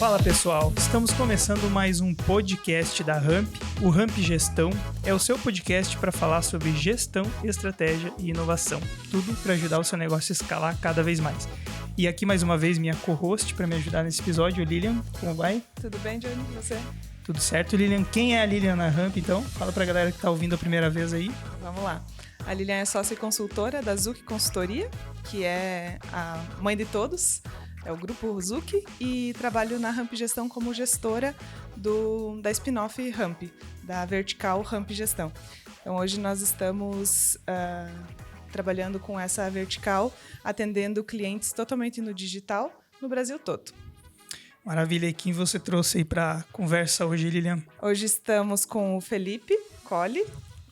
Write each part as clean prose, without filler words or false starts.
Fala pessoal, estamos começando mais um podcast da Ramp, o Ramp Gestão. É o seu podcast para falar sobre gestão, estratégia e inovação. Tudo para ajudar o seu negócio a escalar cada vez mais. E aqui mais uma vez minha co-host para me ajudar nesse episódio, Lilian. Como vai? Tudo bem, Johnny? E você? Tudo certo, Lilian. Quem é a Lilian na Ramp, então? Fala pra galera que tá ouvindo a primeira vez aí. Vamos lá. A Lilian é sócia e consultora da Zuc Consultoria, que é a mãe de todos, é o grupo Zuc, e trabalho na Ramp Gestão como gestora da spin-off Ramp, da vertical Ramp Gestão. Então hoje nós estamos trabalhando com essa vertical, atendendo clientes totalmente no digital, no Brasil todo. Maravilha. E quem você trouxe aí pra conversa hoje, Lilian? Hoje estamos com o Felipe Colli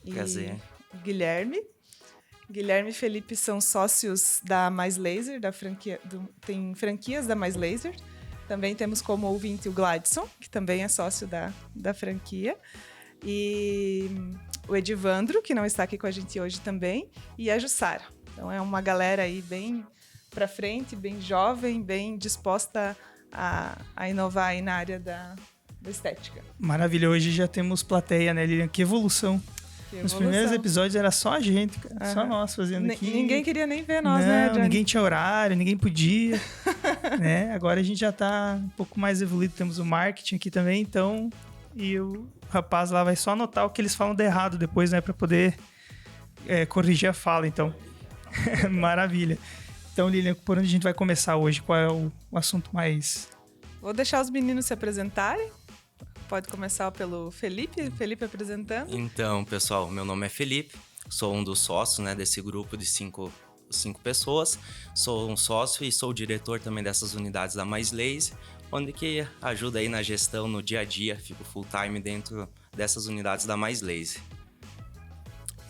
e o Guilherme. Guilherme e Felipe são sócios da Mais Laser, tem franquias da Mais Laser. Também temos como ouvinte o Gladson, que também é sócio da franquia. E o Edivandro, que não está aqui com a gente hoje também, e a Jussara. Então é uma galera aí bem pra frente, bem jovem, bem disposta a inovar aí na área da estética. Maravilha. Hoje já temos plateia, né, Lilian? Que evolução. Nos primeiros episódios era só a gente, cara. Só nós fazendo aqui. Ninguém queria nem ver nós, né, Johnny? Ninguém tinha horário, ninguém podia. Né? Agora a gente já tá um pouco mais evoluído. Temos o marketing aqui também, então... E o rapaz lá vai só anotar o que eles falam de errado depois, né? Pra poder corrigir a fala, então. Maravilha. Então, Lilian, por onde a gente vai começar hoje? Qual é o assunto mais... Vou deixar os meninos se apresentarem. Pode começar pelo Felipe apresentando. Então, pessoal, meu nome é Felipe, sou um dos sócios, né, desse grupo de cinco pessoas. Sou um sócio e sou o diretor também dessas unidades da Mais Laser, onde que ajuda aí na gestão no dia a dia, fico full time dentro dessas unidades da Mais Laser.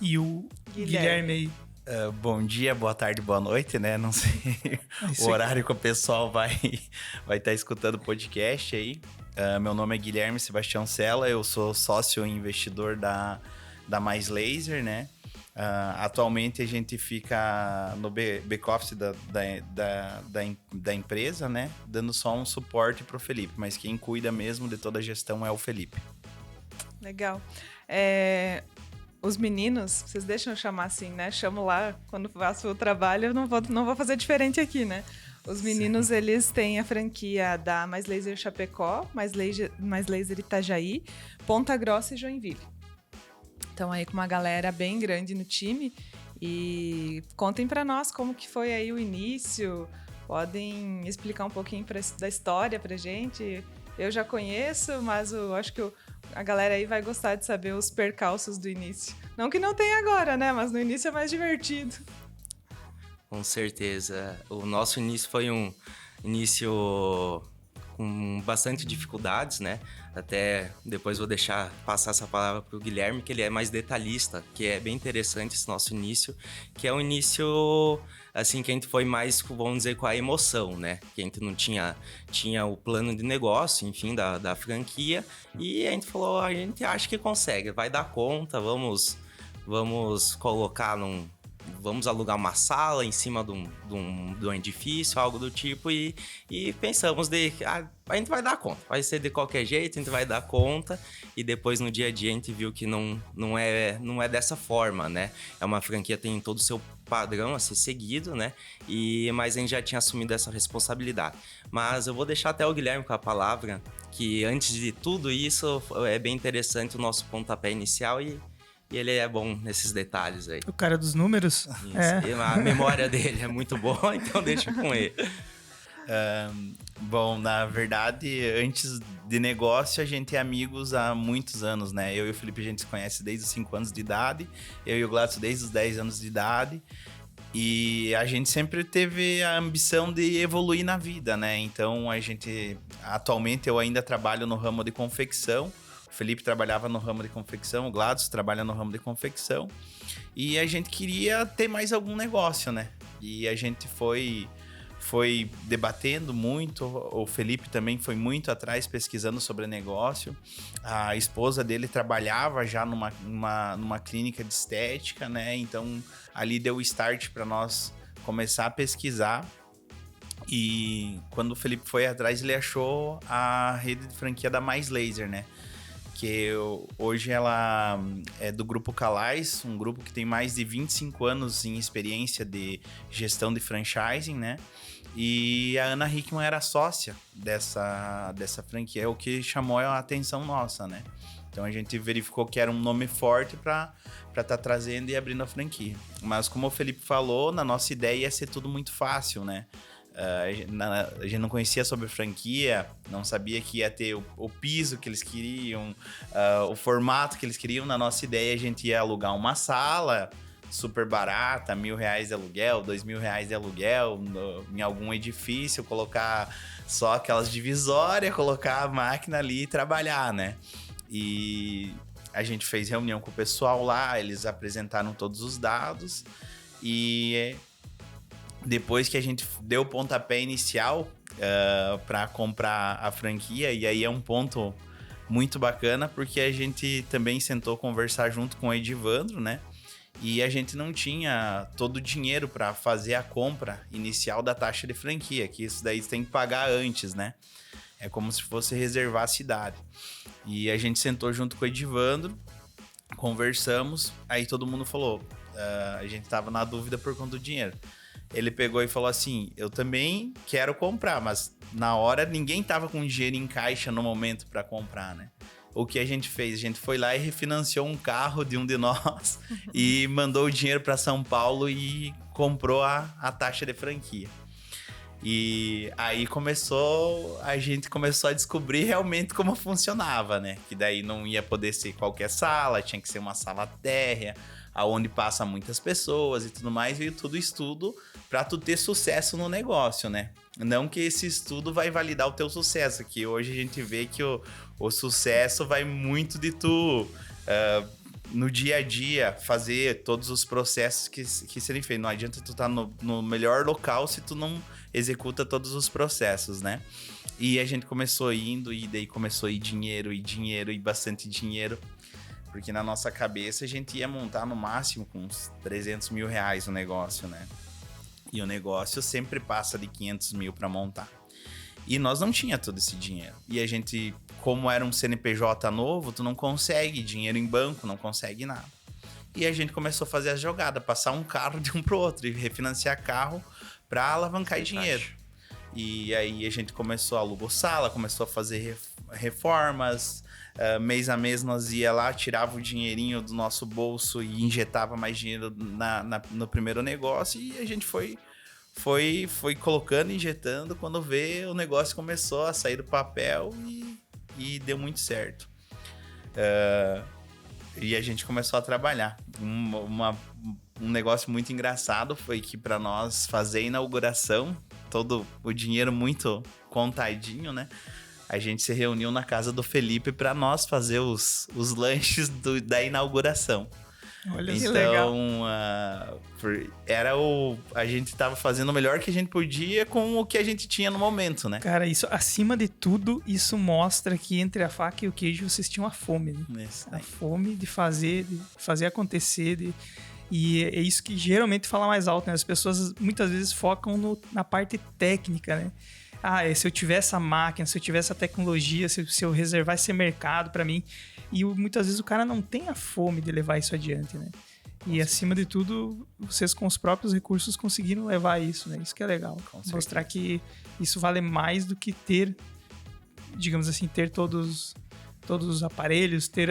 E o Guilherme aí? Bom dia, boa tarde, boa noite, né? Não sei o horário que o pessoal vai estar escutando o podcast aí. Meu nome é Guilherme Sebastião Sela, eu sou sócio e investidor da Mais Laser, né? Atualmente a gente fica no back-office da empresa, né? Dando só um suporte para o Felipe, mas quem cuida mesmo de toda a gestão é o Felipe. Legal. Os meninos, vocês deixam eu chamar assim, né? Chamo lá, quando faço o trabalho, eu não vou fazer diferente aqui, né? Os meninos, sim, eles têm a franquia da Mais Laser Chapecó, Mais Laser Itajaí, Ponta Grossa e Joinville. Então aí com uma galera bem grande no time. E contem pra nós como que foi aí o início. Podem explicar um pouquinho da história pra gente. Eu já conheço, mas eu acho que a galera aí vai gostar de saber os percalços do início. Não que não tenha agora, né? Mas no início é mais divertido. Com certeza. O nosso início foi um início com bastante dificuldades, né? Até depois vou deixar passar essa palavra para o Guilherme, que ele é mais detalhista, que é bem interessante esse nosso início, que é um início, assim, que a gente foi mais, vamos dizer, com a emoção, né? Que a gente não tinha o plano de negócio, enfim, da franquia, e a gente falou, a gente acha que consegue, vai dar conta, vamos colocar vamos alugar uma sala em cima de um edifício, algo do tipo, e pensamos a gente vai dar conta, vai ser de qualquer jeito, a gente vai dar conta, e depois no dia a dia a gente viu que não é dessa forma, né? É uma franquia, tem todo o seu padrão a ser seguido, né? Mas a gente já tinha assumido essa responsabilidade. Mas eu vou deixar até o Guilherme com a palavra, que antes de tudo isso é bem interessante o nosso pontapé inicial e ele é bom nesses detalhes aí. O cara dos números? Isso. A memória dele é muito boa, então deixa com ele. Bom, na verdade, antes de negócio, a gente é amigos há muitos anos, né? Eu e o Felipe, a gente se conhece desde os 5 anos de idade. Eu e o Gladson desde os 10 anos de idade. E a gente sempre teve a ambição de evoluir na vida, né? Então, atualmente, eu ainda trabalho no ramo de confecção. O Felipe trabalhava no ramo de confecção, o Gladson trabalha no ramo de confecção. E a gente queria ter mais algum negócio, né? E a gente foi debatendo muito, o Felipe também foi muito atrás pesquisando sobre negócio. A esposa dele trabalhava já numa clínica de estética, né? Então ali deu o start para nós começar a pesquisar. E quando o Felipe foi atrás, ele achou a rede de franquia da Mais Laser, né? Que hoje ela é do Grupo Calais, um grupo que tem mais de 25 anos em experiência de gestão de franchising, né? E a Ana Hickman era sócia dessa franquia, é o que chamou a atenção nossa, né? Então a gente verificou que era um nome forte para estar trazendo e abrindo a franquia. Mas como o Felipe falou, na nossa ideia ia ser tudo muito fácil, né? A gente não conhecia sobre franquia, não sabia que ia ter o piso que eles queriam, o formato que eles queriam. Na nossa ideia, a gente ia alugar uma sala super barata, R$1.000 de aluguel, R$2.000 de aluguel, em algum edifício, colocar só aquelas divisórias, colocar a máquina ali e trabalhar, né? E a gente fez reunião com o pessoal lá, eles apresentaram todos os dados e depois que a gente deu o pontapé inicial para comprar a franquia, e aí é um ponto muito bacana, porque a gente também sentou conversar junto com o Edivandro, né? E a gente não tinha todo o dinheiro para fazer a compra inicial da taxa de franquia, que isso daí você tem que pagar antes, né? É como se fosse reservar a cidade. E a gente sentou junto com o Edivandro, conversamos, aí todo mundo falou, a gente tava na dúvida por conta do dinheiro. Ele pegou e falou assim, eu também quero comprar, mas na hora ninguém tava com dinheiro em caixa no momento para comprar, né? O que a gente fez? A gente foi lá e refinanciou um carro de um de nós e mandou o dinheiro para São Paulo e comprou a taxa de franquia. E aí a gente começou a descobrir realmente como funcionava, né? Que daí não ia poder ser qualquer sala, tinha que ser uma sala térrea, aonde passa muitas pessoas e tudo mais, veio tudo estudo para tu ter sucesso no negócio, né? Não que esse estudo vai validar o teu sucesso, que hoje a gente vê que o sucesso vai muito de tu, no dia a dia, fazer todos os processos que serem feitos. Não adianta tu estar no melhor local se tu não executa todos os processos, né? E a gente começou indo, e daí começou a ir dinheiro, e bastante dinheiro. Porque na nossa cabeça a gente ia montar no máximo com uns R$300 mil o negócio, né? E o negócio sempre passa de 500 mil para montar. E nós não tinha todo esse dinheiro. E a gente, como era um CNPJ novo, tu não consegue dinheiro em banco, não consegue nada. E a gente começou a fazer a jogada, passar um carro de um pro outro e refinanciar carro para alavancar dinheiro. E aí a gente começou a alugar sala, começou a fazer reformas. Mês a mês nós ia lá, tirava o dinheirinho do nosso bolso e injetava mais dinheiro no primeiro negócio, e a gente foi colocando, injetando. Quando vê, o negócio começou a sair do papel e deu muito certo. E a gente começou a trabalhar. Um negócio muito engraçado foi que para nós fazer a inauguração, todo o dinheiro muito contadinho, né? A gente se reuniu na casa do Felipe para nós fazer os lanches da inauguração. Olha, que legal. A gente tava fazendo o melhor que a gente podia com o que a gente tinha no momento, né? Cara, isso, acima de tudo, isso mostra que entre a faca e o queijo vocês tinham a fome, né? A fome de fazer acontecer, e é isso que geralmente fala mais alto, né? As pessoas muitas vezes focam na parte técnica, né? Se eu tiver essa máquina, se eu tiver essa tecnologia, se eu reservar esse mercado para mim. E muitas vezes o cara não tem a fome de levar isso adiante, né? E acima de tudo, vocês com os próprios recursos conseguiram levar isso, né? Isso que é legal. Mostrar que isso vale mais do que ter, digamos assim, ter todos os aparelhos, ter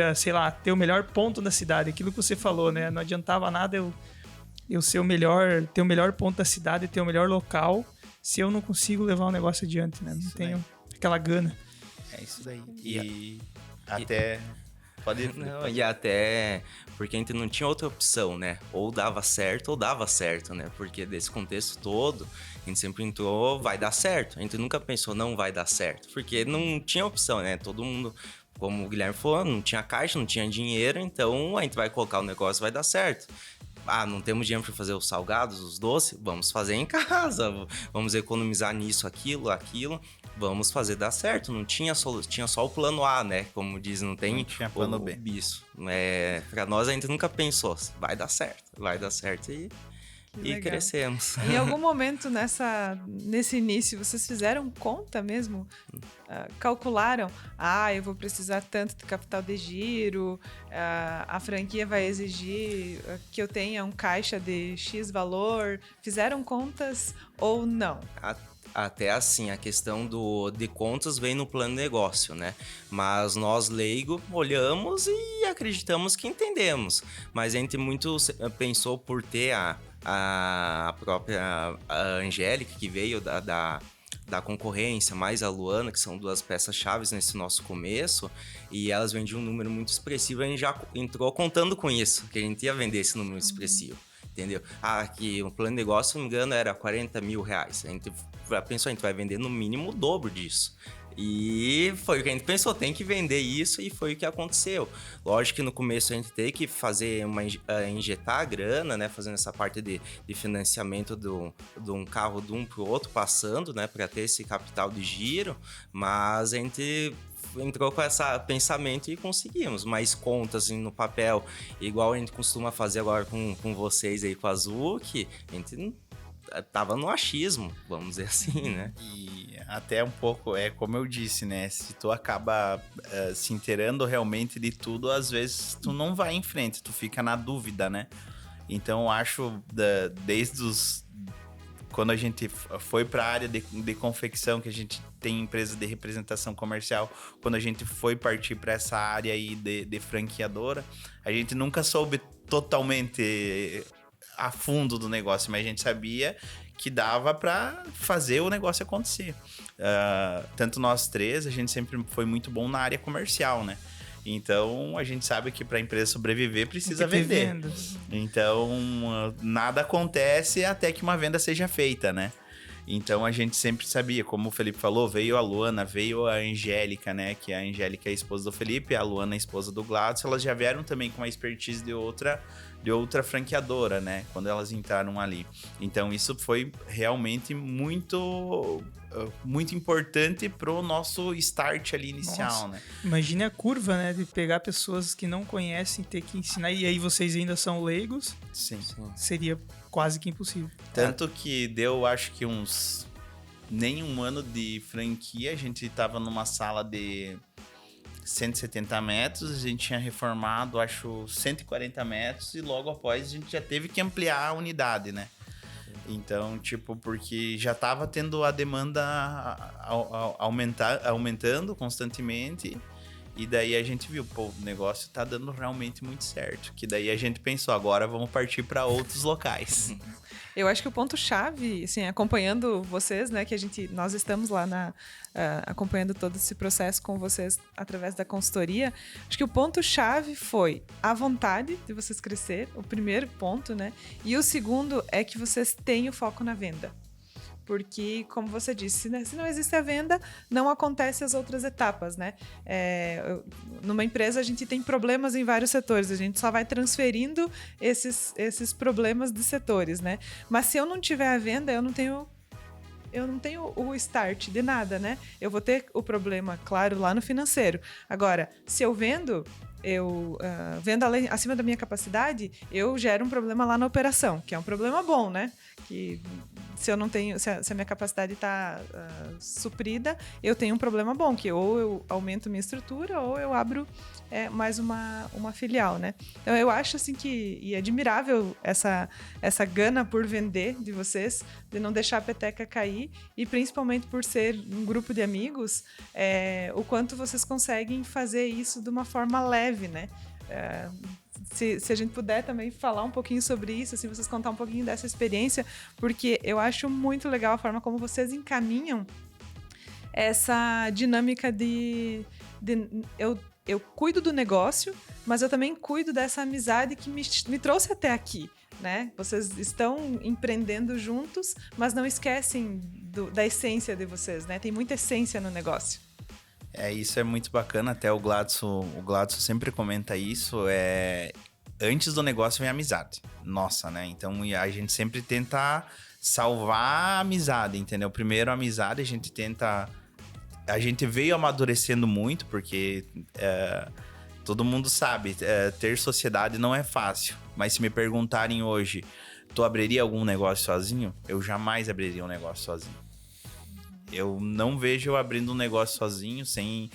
o melhor ponto da cidade. Aquilo que você falou, né? Não adiantava nada eu ser ter o melhor ponto da cidade, ter o melhor local, se eu não consigo levar o negócio adiante, né? Não tenho aquela gana. É isso daí. E até... E até porque a gente não tinha outra opção, né? Ou dava certo, né? Porque desse contexto todo, a gente sempre entrou, vai dar certo. A gente nunca pensou, não vai dar certo. Porque não tinha opção, né? Todo mundo, como o Guilherme falou, não tinha caixa, não tinha dinheiro, então a gente vai colocar o negócio, vai dar certo. Não temos dinheiro para fazer os salgados, os doces? Vamos fazer em casa. Vamos economizar nisso, aquilo. Vamos fazer dar certo. Não tinha tinha só o plano A, né? Como diz, não tinha plano B. Isso. Pra nós a gente nunca pensou, vai dar certo. Que E legal. crescemos. Em algum momento nesse início, vocês fizeram conta mesmo? Calcularam? Eu vou precisar tanto de capital de giro, a franquia vai exigir que eu tenha um caixa de X valor. Fizeram contas ou não? Até assim, a questão de contas vem no plano de negócio, né? Mas nós, leigo, olhamos e acreditamos que entendemos. Mas a gente muito pensou por ter a própria Angélica, que veio da concorrência, mais a Luana, que são duas peças-chave nesse nosso começo, e elas vendiam um número muito expressivo, a gente já entrou contando com isso, que a gente ia vender esse número expressivo, entendeu? Que o plano de negócio, se não me engano, era 40 mil reais. A gente pensou, a gente vai vender no mínimo o dobro disso. E foi o que a gente pensou, tem que vender isso, e foi o que aconteceu. Lógico que no começo a gente tem que fazer injetar a grana, né? Fazendo essa parte de financiamento de um carro de um para o outro, passando, né? Para ter esse capital de giro, mas a gente entrou com esse pensamento e conseguimos. Mas contas assim, no papel, igual a gente costuma fazer agora com vocês aí, com a Zuc, a gente tava no achismo, vamos dizer assim, né? E até um pouco, como eu disse, né? Se tu acaba se inteirando realmente de tudo, às vezes tu não vai em frente, tu fica na dúvida, né? Então eu acho, quando a gente foi para a área de confecção, que a gente tem empresa de representação comercial, quando a gente foi partir para essa área aí de franqueadora, a gente nunca soube totalmente a fundo do negócio, mas a gente sabia que dava para fazer o negócio acontecer. Tanto nós três, a gente sempre foi muito bom na área comercial, né? Então, a gente sabe que para a empresa sobreviver, precisa vender. Então, nada acontece até que uma venda seja feita, né? Então, a gente sempre sabia, como o Felipe falou, veio a Luana, veio a Angélica, né? Que a Angélica é a esposa do Felipe, a Luana é a esposa do Gladson. Elas já vieram também com uma expertise de outra franqueadora, né? Quando elas entraram ali. Então, isso foi realmente muito importante pro nosso start ali inicial, né? Imagine a curva, né? De pegar pessoas que não conhecem, ter que ensinar. E aí vocês ainda são leigos. Sim. Seria quase que impossível. Tanto que deu, acho que nem um ano de franquia, a gente tava numa sala de 170 metros, a gente tinha reformado, acho, 140 metros, e logo após a gente já teve que ampliar a unidade, né? Então, porque já tava tendo a demanda aumentando constantemente, e daí a gente viu, o negócio tá dando realmente muito certo, que daí a gente pensou, agora vamos partir para outros locais. Eu acho que o ponto-chave, assim, acompanhando vocês, né, que nós estamos lá acompanhando todo esse processo com vocês através da consultoria, acho que o ponto-chave foi a vontade de vocês crescer, o primeiro ponto, né, e o segundo é que vocês têm o foco na venda. Porque, como você disse, né, se não existe a venda, não acontecem as outras etapas, né? Numa empresa, a gente tem problemas em vários setores, a gente só vai transferindo esses problemas de setores, né? Mas se eu não tiver a venda, eu não tenho o start de nada, né? Eu vou ter o problema, claro, lá no financeiro. Agora, se eu vendo acima da minha capacidade, eu gero um problema lá na operação, que é um problema bom, né? Que se eu não tenho, se a minha capacidade está suprida, eu tenho um problema bom, que ou eu aumento minha estrutura ou eu abro mais uma filial, né? Então eu acho assim que é admirável essa gana por vender de vocês, de não deixar a peteca cair, e principalmente por ser um grupo de amigos, o quanto vocês conseguem fazer isso de uma forma leve, né? Se a gente puder também falar um pouquinho sobre isso, assim, vocês contar um pouquinho dessa experiência, porque eu acho muito legal a forma como vocês encaminham essa dinâmica de eu cuido do negócio, mas eu também cuido dessa amizade que me trouxe até aqui, né? Vocês estão empreendendo juntos, mas não esquecem da essência de vocês, né? Tem muita essência no negócio. Isso é muito bacana, até o Gladson sempre comenta isso, antes do negócio vem a amizade, nossa, né? Então a gente sempre tenta salvar a amizade, entendeu? Primeiro a amizade, a gente veio amadurecendo muito, porque todo mundo sabe, ter sociedade não é fácil, mas se me perguntarem hoje, tu abriria algum negócio sozinho? Eu jamais abriria um negócio sozinho. Eu não vejo eu abrindo um negócio sozinho sem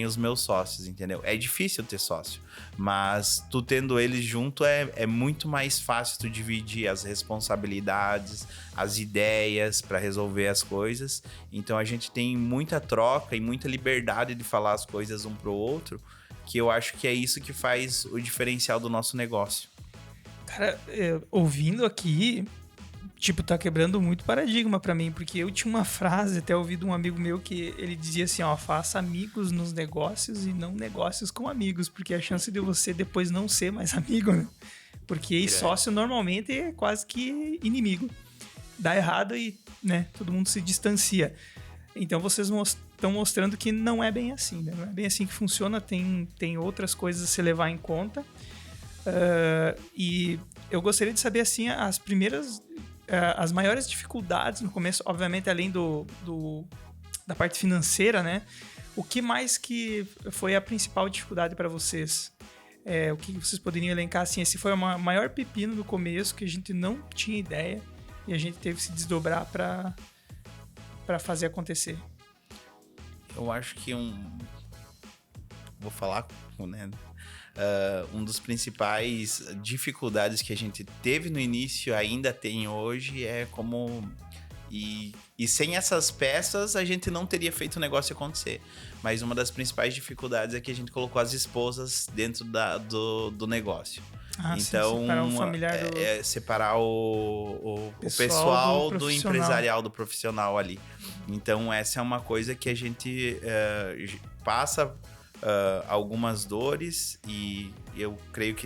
os meus sócios, entendeu? É difícil ter sócio, mas tu tendo eles junto é muito mais fácil tu dividir as responsabilidades, as ideias para resolver as coisas. Então a gente tem muita troca e muita liberdade de falar as coisas um pro outro, que eu acho que é isso que faz o diferencial do nosso negócio. Cara, ouvindo aqui, tipo, tá quebrando muito paradigma pra mim, porque eu tinha uma frase, até ouvi de um amigo meu, que ele dizia assim, ó, faça amigos nos negócios e não negócios com amigos, porque a chance de você depois não ser mais amigo, né? Porque sócio normalmente é quase que inimigo. Dá errado e, né, todo mundo se distancia. Então vocês estão mostrando que não é bem assim, né? Não é bem assim que funciona, tem outras coisas a se levar em conta. E eu gostaria de saber, assim, as maiores dificuldades no começo, obviamente, além da parte financeira, né? O que mais que foi a principal dificuldade para vocês? O que vocês poderiam elencar, assim? Esse foi o maior pepino no começo, que a gente não tinha ideia e a gente teve que se desdobrar para fazer acontecer. Eu acho que vou falar, né? Um dos principais dificuldades que a gente teve no início, ainda tem hoje, é como... E sem essas peças, a gente não teria feito o negócio acontecer. Mas uma das principais dificuldades é que a gente colocou as esposas dentro do negócio. Então, sim, separar o familiar separar o pessoal do empresarial, do profissional ali. Então, essa é uma coisa que a gente passa... algumas dores, e eu creio que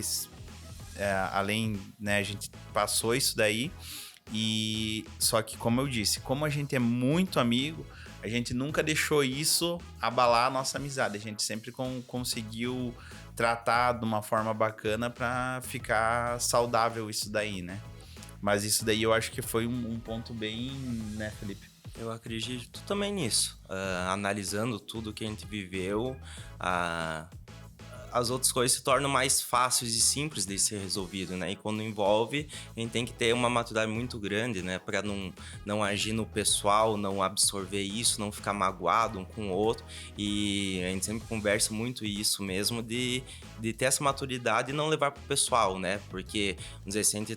além, né, a gente passou isso daí, e só que, como eu disse, como a gente é muito amigo, a gente nunca deixou isso abalar a nossa amizade, a gente sempre conseguiu tratar de uma forma bacana para ficar saudável isso daí, né? Mas isso daí eu acho que foi um ponto bem, né, Felipe? Eu acredito também nisso. Analisando tudo que a gente viveu, as outras coisas se tornam mais fáceis e simples de ser resolvido, né? E quando envolve, a gente tem que ter uma maturidade muito grande, né? Para não agir no pessoal, não absorver isso, não ficar magoado um com o outro. E a gente sempre conversa muito isso mesmo, de ter essa maturidade e não levar pro pessoal, né? Porque, vamos dizer, se a gente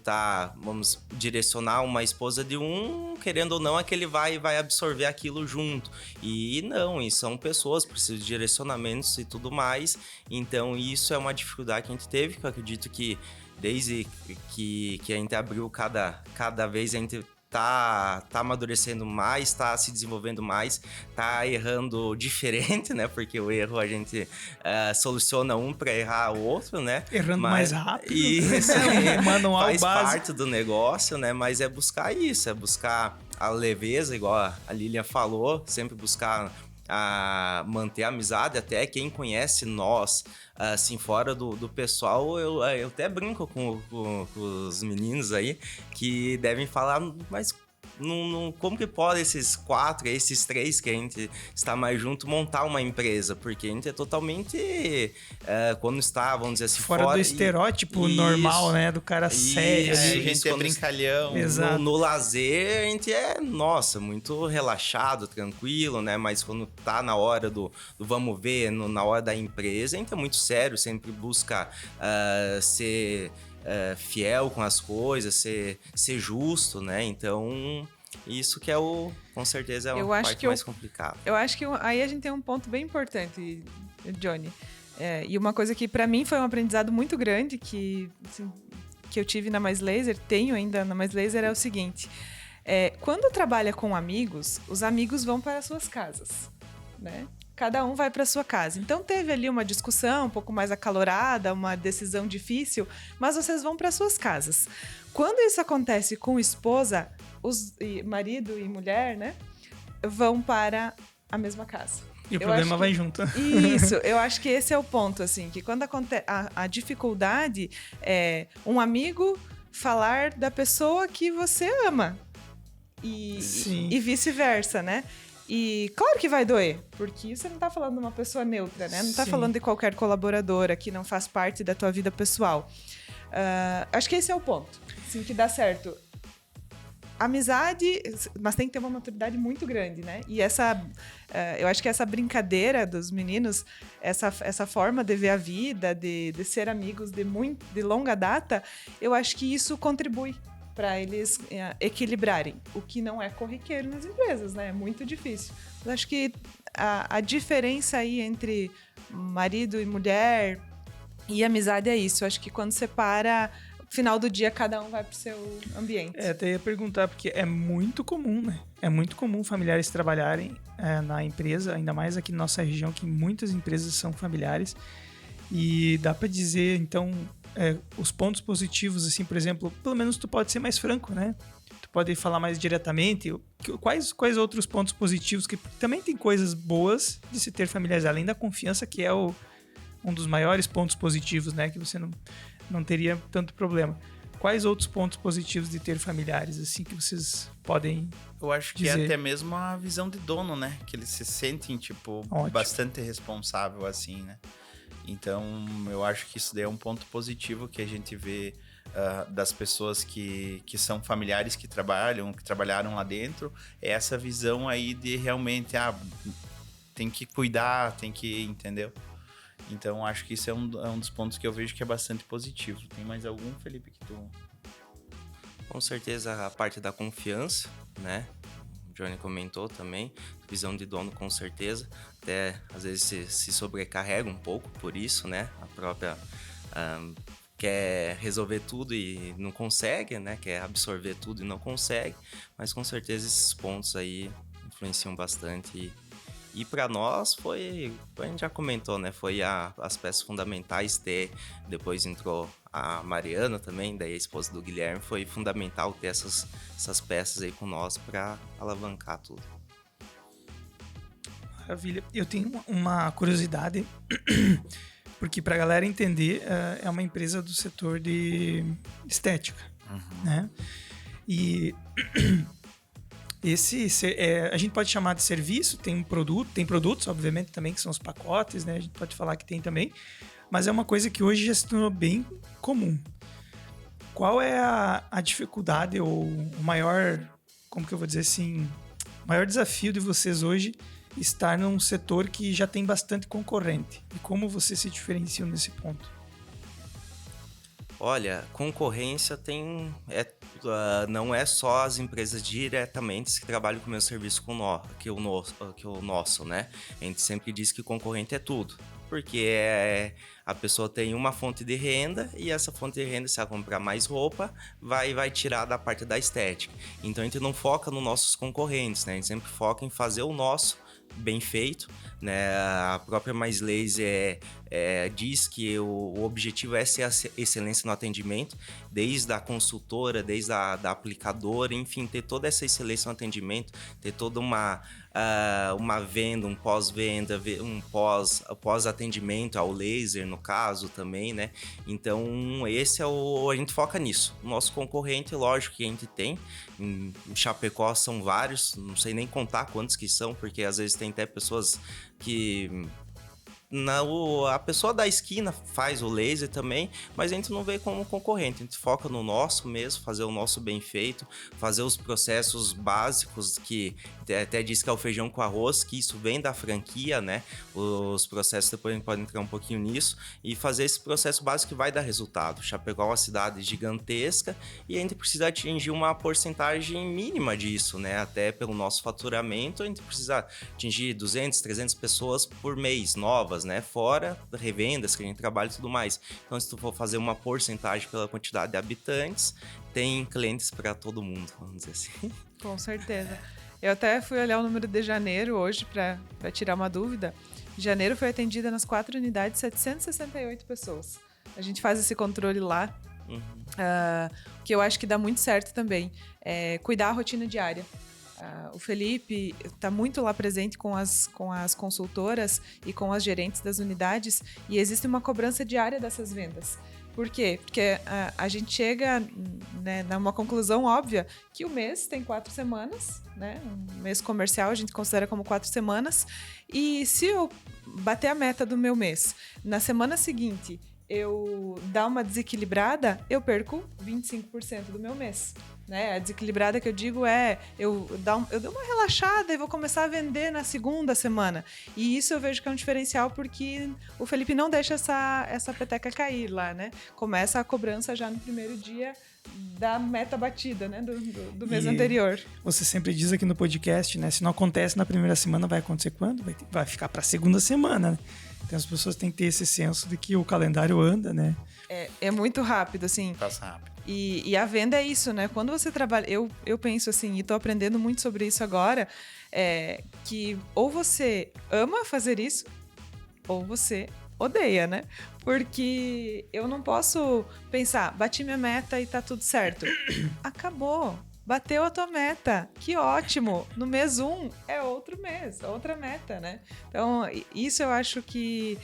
vamos direcionar uma esposa de querendo ou não, é que ele vai absorver aquilo junto. E não, e são pessoas, precisam de direcionamentos e tudo mais. Então, isso é uma dificuldade que a gente teve, que eu acredito que desde que a gente abriu cada vez, a gente tá amadurecendo mais, tá se desenvolvendo mais, tá errando diferente, né? Porque o erro a gente soluciona para errar o outro, né? Errando mais rápido. Isso manual faz básico. parte do negócio, né? Mas é buscar isso, é buscar a leveza, igual a Lilian falou, sempre buscar manter a amizade. Até quem conhece nós, assim, fora do pessoal, eu até brinco com os meninos aí, que devem falar, mas como que pode esses 3 que a gente está mais junto montar uma empresa? Porque a gente é totalmente, quando está, vamos dizer assim, fora do estereótipo normal, né? Do cara sério. A gente é brincalhão. Exato. No lazer, a gente é, muito relaxado, tranquilo, né? Mas quando tá na hora do vamos ver, na hora da empresa, a gente é muito sério, sempre busca ser... fiel com as coisas, ser justo, né? Então, isso que com certeza é uma parte mais complicada. Eu acho que aí a gente tem um ponto bem importante, Johnny. E uma coisa que para mim foi um aprendizado muito grande que eu tive na Mais Laser, tenho ainda na Mais Laser, é o seguinte. Quando trabalha com amigos, os amigos vão para as suas casas, né? Cada um vai para sua casa. Então, teve ali uma discussão um pouco mais acalorada, uma decisão difícil, mas vocês vão para suas casas. Quando isso acontece com esposa, marido e mulher, né, vão para a mesma casa. E o problema vai junto. Isso, eu acho que esse é o ponto, assim, que quando acontece a dificuldade é um amigo falar da pessoa que você ama e vice-versa, né? E claro que vai doer, porque você não tá falando de uma pessoa neutra, né? Não tá falando de qualquer colaboradora que não faz parte da tua vida pessoal. Acho que esse é o ponto, assim, que dá certo. amizade, mas tem que ter uma maturidade muito grande, né? E eu acho que essa brincadeira dos meninos, essa forma de ver a vida, de ser amigos de longa data, eu acho que isso contribui para eles equilibrarem, o que não é corriqueiro nas empresas, né? É muito difícil. Eu acho que a diferença aí entre marido e mulher e amizade é isso. Eu acho que quando separa, final do dia, cada um vai pro seu ambiente. Até ia perguntar, porque é muito comum, né? É muito comum familiares trabalharem na empresa, ainda mais aqui na nossa região, que muitas empresas são familiares. E dá para dizer, então, os pontos positivos, assim, por exemplo, pelo menos tu pode ser mais franco, né? Tu pode falar mais diretamente. Quais outros pontos positivos, que também tem coisas boas de se ter familiares, além da confiança, que é um dos maiores pontos positivos, né? Que você não teria tanto problema. Quais outros pontos positivos de ter familiares, assim, que vocês podem Eu acho que dizer? é até mesmo a visão de dono, né? Que eles se sentem, tipo, Ótimo. bastante responsável, assim, né? Então, eu acho que isso daí é um ponto positivo que a gente vê das pessoas que são familiares, que trabalharam lá dentro. É essa visão aí de realmente, tem que cuidar, tem que, entendeu? Então, acho que isso é um dos pontos que eu vejo que é bastante positivo. Tem mais algum, Felipe, que tu... Com certeza a parte da confiança, né? O Johnny comentou também, visão de dono com certeza. Até às vezes se sobrecarrega um pouco por isso, né? A própria quer resolver tudo e não consegue, né? Quer absorver tudo e não consegue. Mas com certeza esses pontos aí influenciam bastante. E para nós foi, a gente já comentou, né? Foi as peças fundamentais depois entrou a Mariana também, daí a esposa do Guilherme, foi fundamental ter essas peças aí com nós para alavancar tudo. Maravilha. Eu tenho uma curiosidade, porque para a galera entender, é uma empresa do setor de estética, né? E a gente pode chamar de serviço, tem produtos, obviamente, também, que são os pacotes, né? A gente pode falar que tem também, mas é uma coisa que hoje já se tornou bem comum. Qual é a dificuldade ou o maior, como que eu vou dizer assim, o maior desafio de vocês hoje estar num setor que já tem bastante concorrente? E como vocês se diferenciam nesse ponto? Olha, concorrência não é só as empresas diretamente que trabalham com o meu serviço que o nosso, né? A gente sempre diz que concorrente é tudo, porque a pessoa tem uma fonte de renda e essa fonte de renda, se ela comprar mais roupa, vai tirar da parte da estética. Então a gente não foca nos nossos concorrentes, né? A gente sempre foca em fazer o nosso bem feito, né? A própria Mais Laser diz que o objetivo é ser a excelência no atendimento, desde a consultora, desde a aplicadora, enfim, ter toda essa excelência no atendimento, ter toda uma venda, um pós-venda, um pós-atendimento ao laser, no caso, também, né? Então, a gente foca nisso. O nosso concorrente, lógico que a gente tem, em Chapecó são vários, não sei nem contar quantos que são, porque às vezes tem até pessoas que... a pessoa da esquina faz o laser também, mas a gente não vê como concorrente, a gente foca no nosso mesmo, fazer o nosso bem feito, fazer os processos básicos, que até diz que é o feijão com arroz, que isso vem da franquia, né? Os processos, depois a gente pode entrar um pouquinho nisso, e fazer esse processo básico que vai dar resultado. Chapecó é uma cidade gigantesca e a gente precisa atingir uma porcentagem mínima disso, né? Até pelo nosso faturamento, a gente precisa atingir 200, 300 pessoas por mês, novas, né? Fora revendas que a gente trabalha e tudo mais. Então, se tu for fazer uma porcentagem pela quantidade de habitantes, tem clientes para todo mundo, vamos dizer assim. Com certeza. Eu até fui olhar o número de janeiro hoje para tirar uma dúvida. Janeiro foi atendida nas 4 unidades 768 pessoas. A gente faz esse controle lá, que eu acho que dá muito certo também. Cuidar a rotina diária. O Felipe está muito lá presente com as consultoras e com as gerentes das unidades, e existe uma cobrança diária dessas vendas. Por quê? Porque a gente chega, né, numa conclusão óbvia que o mês tem 4 semanas, né? Um mês comercial a gente considera como 4 semanas, e se eu bater a meta do meu mês, na semana seguinte eu dar uma desequilibrada, eu perco 25% do meu mês. né? A desequilibrada que eu digo é eu dou uma relaxada e vou começar a vender na segunda semana. E isso eu vejo que é um diferencial porque o Felipe não deixa essa peteca cair lá, né? Começa a cobrança já no primeiro dia da meta batida, né? Do mês anterior. Você sempre diz aqui no podcast, né? Se não acontece na primeira semana, vai acontecer quando? Vai ficar para a segunda semana, né? Então as pessoas têm que ter esse senso de que o calendário anda, né? É muito rápido, assim. Passa rápido. E a venda é isso, né? Quando você trabalha... Eu penso assim, e tô aprendendo muito sobre isso agora, que ou você ama fazer isso, ou você odeia, né? Porque eu não posso pensar, bati minha meta e tá tudo certo. Acabou. Bateu a tua meta. Que ótimo. No mês 1 é outro mês, outra meta, né? Então, isso eu acho que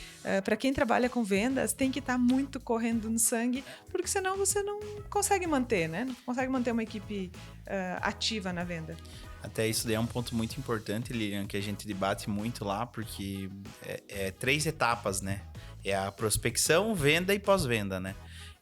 para quem trabalha com vendas tem que estar muito correndo no sangue, porque senão você não consegue manter, né? Não consegue manter uma equipe ativa na venda. Até isso daí é um ponto muito importante, Lilian, que a gente debate muito lá, porque é 3 etapas, né? É a prospecção, venda e pós-venda, né?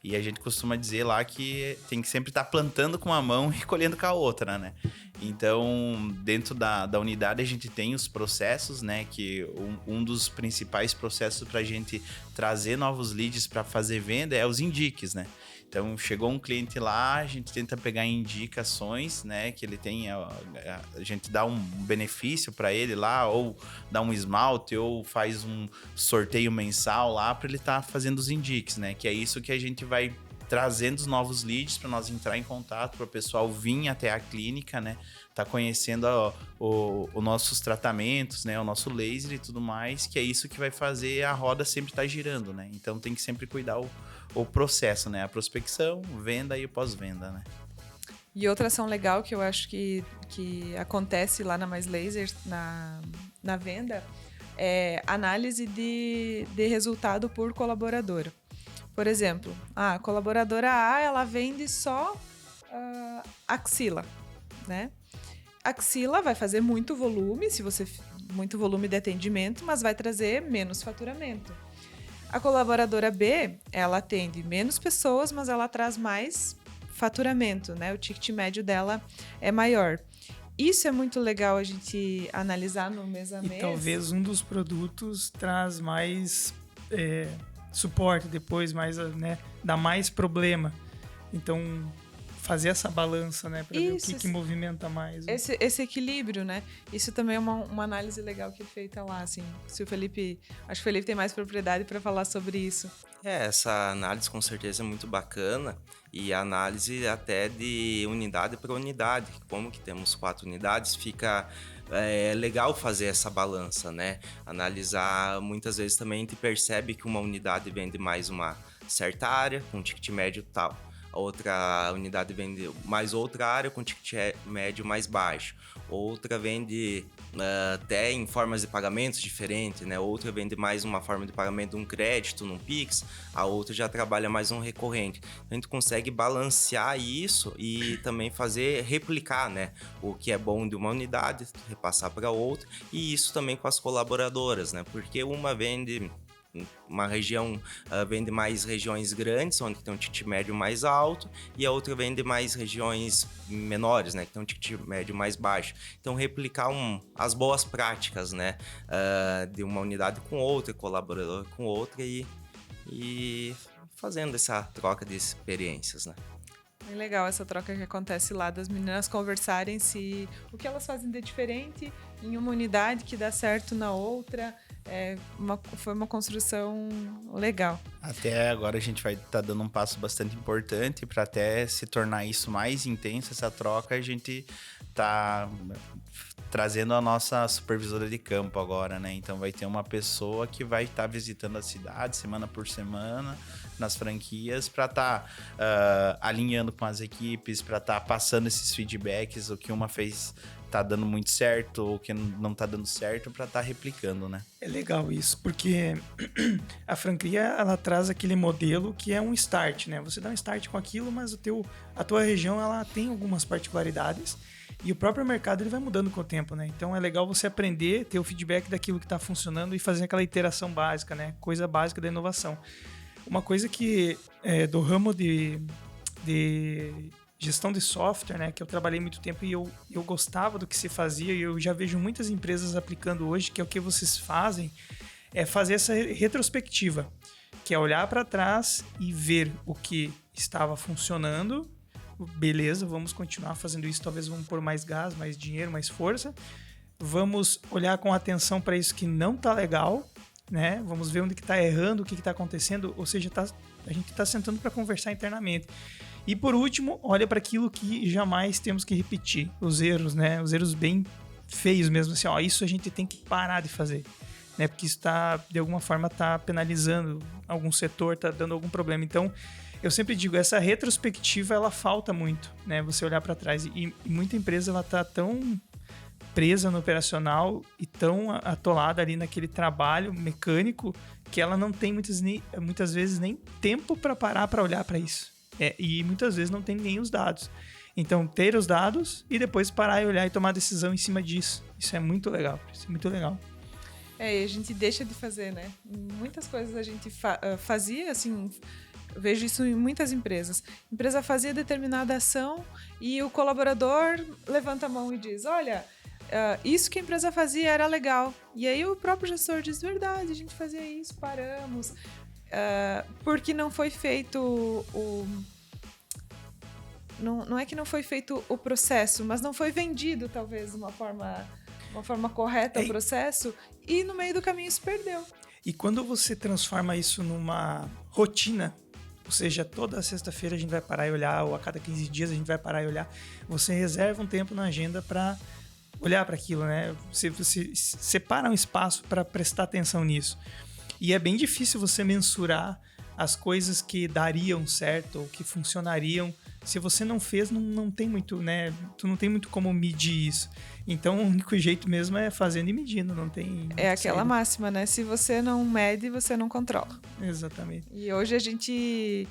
E a gente costuma dizer lá que tem que sempre estar plantando com uma mão e colhendo com a outra, né? Então, dentro da unidade, a gente tem os processos, né? Que um dos principais processos para a gente trazer novos leads para fazer venda é os indiques, né? Então, chegou um cliente lá, a gente tenta pegar indicações, né? Que ele tem, a gente dá um benefício para ele lá, ou dá um esmalte, ou faz um sorteio mensal lá para ele estar fazendo os indiques, né? Que é isso que a gente vai trazendo os novos leads para nós entrar em contato, para o pessoal vir até a clínica, né? Tá conhecendo os nossos tratamentos, né? O nosso laser e tudo mais, que é isso que vai fazer a roda sempre estar girando, né? Então tem que sempre cuidar o processo, né? A prospecção, venda e o pós-venda, né? E outra ação legal que eu acho que acontece lá na Mais Laser, na venda, é análise de resultado por colaboradora. Por exemplo, a colaboradora A, ela vende só axila, né? Axila vai fazer muito volume, muito volume de atendimento, mas vai trazer menos faturamento. A colaboradora B, ela atende menos pessoas, mas ela traz mais faturamento, né? O ticket médio dela é maior. Isso é muito legal a gente analisar no mês a mês. E talvez um dos produtos traz mais suporte depois, mais, né? Dá mais problema. Então, fazer essa balança, né? Para ver o que movimenta mais. Esse equilíbrio, né? Isso também é uma análise legal que é feita lá, assim. Se o Felipe... Acho que o Felipe tem mais propriedade para falar sobre isso. Essa análise com certeza é muito bacana. E a análise até de unidade para unidade. Como que temos 4 unidades, fica... É legal fazer essa balança, né? Analisar, muitas vezes também a gente percebe que uma unidade vende mais uma certa área, com ticket médio tal. A outra unidade vende mais outra área com ticket médio mais baixo. Outra vende até em formas de pagamentos diferentes, né? Outra vende mais uma forma de pagamento, um crédito, num Pix. A outra já trabalha mais um recorrente. A gente consegue balancear isso e também replicar, né? O que é bom de uma unidade, repassar para outra. E isso também com as colaboradoras, né? Porque uma vende... Uma região vende mais regiões grandes, onde tem um ticket médio mais alto, e a outra vende mais regiões menores, né, que tem um ticket médio mais baixo. Então, replicar as boas práticas, né, de uma unidade com outra, colaborador com outra, e fazendo essa troca de experiências, né. É legal essa troca que acontece lá, das meninas conversarem o que elas fazem de diferente em uma unidade que dá certo na outra. Foi uma construção legal. Até agora a gente vai estar dando um passo bastante importante para até se tornar isso mais intenso, essa troca, a gente tá trazendo a nossa supervisora de campo agora, né? Então vai ter uma pessoa que vai estar visitando a cidade semana por semana, nas franquias, para estar alinhando com as equipes, para estar passando esses feedbacks, o que uma fez tá dando muito certo, ou que não tá dando certo, para estar replicando, né? É legal isso, porque a franquia, ela traz aquele modelo que é um start, né? Você dá um start com aquilo, mas a tua região, ela tem algumas particularidades, e o próprio mercado ele vai mudando com o tempo, né? Então é legal você aprender, ter o feedback daquilo que está funcionando e fazer aquela iteração básica, né? Coisa básica da inovação. Uma coisa que do ramo de gestão de software, né, que eu trabalhei muito tempo e eu gostava do que se fazia, e eu já vejo muitas empresas aplicando hoje, que é o que vocês fazem, é fazer essa retrospectiva, que é olhar para trás e ver o que estava funcionando. Beleza, vamos continuar fazendo isso, talvez vamos pôr mais gás, mais dinheiro, mais força. Vamos olhar com atenção para isso que não tá legal, né? Vamos ver onde que tá errando, o que tá acontecendo, ou seja, a gente tá sentando para conversar internamente. E por último, olha para aquilo que jamais temos que repetir, os erros, né? Os erros bem feios mesmo, assim, ó, isso a gente tem que parar de fazer, né? Porque isso tá, de alguma forma, tá penalizando algum setor, tá dando algum problema. Então, eu sempre digo, essa retrospectiva, ela falta muito, né? Você olhar para trás. E muita empresa, ela tá tão presa no operacional e tão atolada ali naquele trabalho mecânico que ela não tem muitas vezes nem tempo para parar para olhar para isso. E muitas vezes não tem nem os dados. Então, ter os dados e depois parar e olhar e tomar decisão em cima disso. Isso é muito legal. Isso é muito legal. E a gente deixa de fazer, né? Muitas coisas a gente fazia, assim... Eu vejo isso em muitas empresas. A empresa fazia determinada ação e o colaborador levanta a mão e diz, olha, isso que a empresa fazia era legal. E aí o próprio gestor diz, verdade, a gente fazia isso, paramos. Porque não foi feito o... Não é que não foi feito o processo, mas não foi vendido, talvez, de uma forma correta o processo, e no meio do caminho se perdeu. E quando você transforma isso numa rotina, ou seja, toda sexta-feira a gente vai parar e olhar, ou a cada 15 dias a gente vai parar e olhar, você reserva um tempo na agenda para olhar para aquilo, né? Você separa um espaço para prestar atenção nisso. E é bem difícil você mensurar as coisas que dariam certo ou que funcionariam. Se você não fez, não tem muito, né? Tu não tem muito como medir isso. Então, o único jeito mesmo é fazendo e medindo, não tem... É aquela máxima, né? Se você não mede, você não controla. Exatamente. E hoje a gente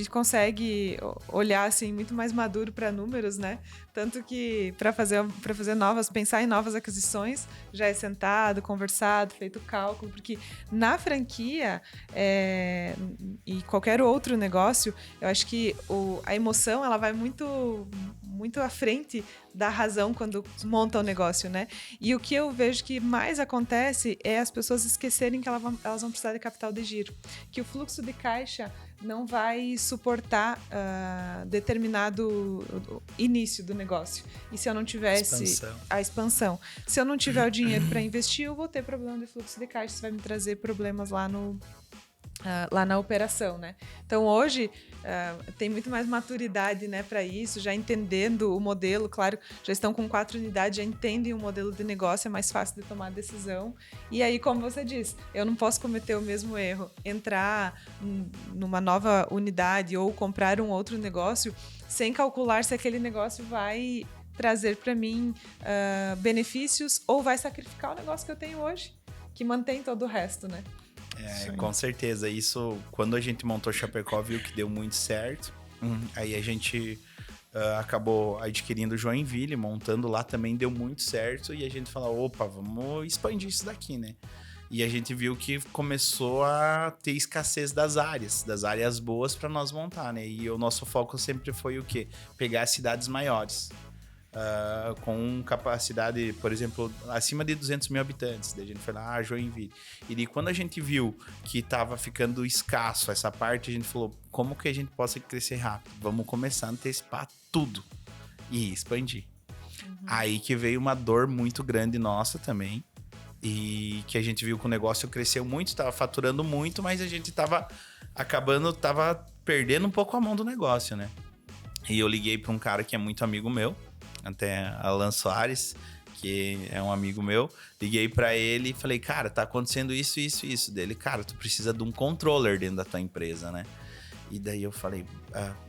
consegue olhar assim muito mais maduro para números, né? Tanto que para fazer pensar em novas aquisições, já é sentado, conversado, feito cálculo, porque na franquia e qualquer outro negócio, eu acho que a emoção ela vai muito muito à frente da razão quando monta o negócio, né? E o que eu vejo que mais acontece é as pessoas esquecerem que elas vão precisar de capital de giro, que o fluxo de caixa não vai suportar determinado início do negócio. E se eu não tivesse a expansão, se eu não tiver o dinheiro para investir, eu vou ter problema de fluxo de caixa, isso vai me trazer problemas lá na operação, né? Então hoje tem muito mais maturidade, né, para isso, já entendendo o modelo, claro, já estão com 4 unidades, já entendem o modelo de negócio, é mais fácil de tomar decisão. E aí, como você disse, eu não posso cometer o mesmo erro, entrar numa nova unidade ou comprar um outro negócio sem calcular se aquele negócio vai trazer para mim benefícios ou vai sacrificar o negócio que eu tenho hoje, que mantém todo o resto, né? Com certeza. Isso, quando a gente montou Chapecó, viu que deu muito certo. Aí a gente acabou adquirindo Joinville, montando lá também deu muito certo. E a gente falou, opa, vamos expandir isso daqui, né? E a gente viu que começou a ter escassez das áreas boas para nós montar, né? E o nosso foco sempre foi o quê? Pegar cidades maiores. Com capacidade, por exemplo, acima de 200 mil habitantes. Daí a gente foi lá, Joinville. E daí, quando a gente viu que estava ficando escasso essa parte, a gente falou, como que a gente possa crescer rápido? Vamos começar a antecipar tudo e expandir. Aí que veio uma dor muito grande nossa também, e que a gente viu que o negócio cresceu muito, estava faturando muito, mas a gente estava perdendo um pouco a mão do negócio, né? E eu liguei para um cara que é muito amigo meu, até Alan Soares, que é um amigo meu, liguei pra ele e falei, cara, tá acontecendo isso, isso, isso. Dele, cara, tu precisa de um controller dentro da tua empresa, né? E daí eu falei,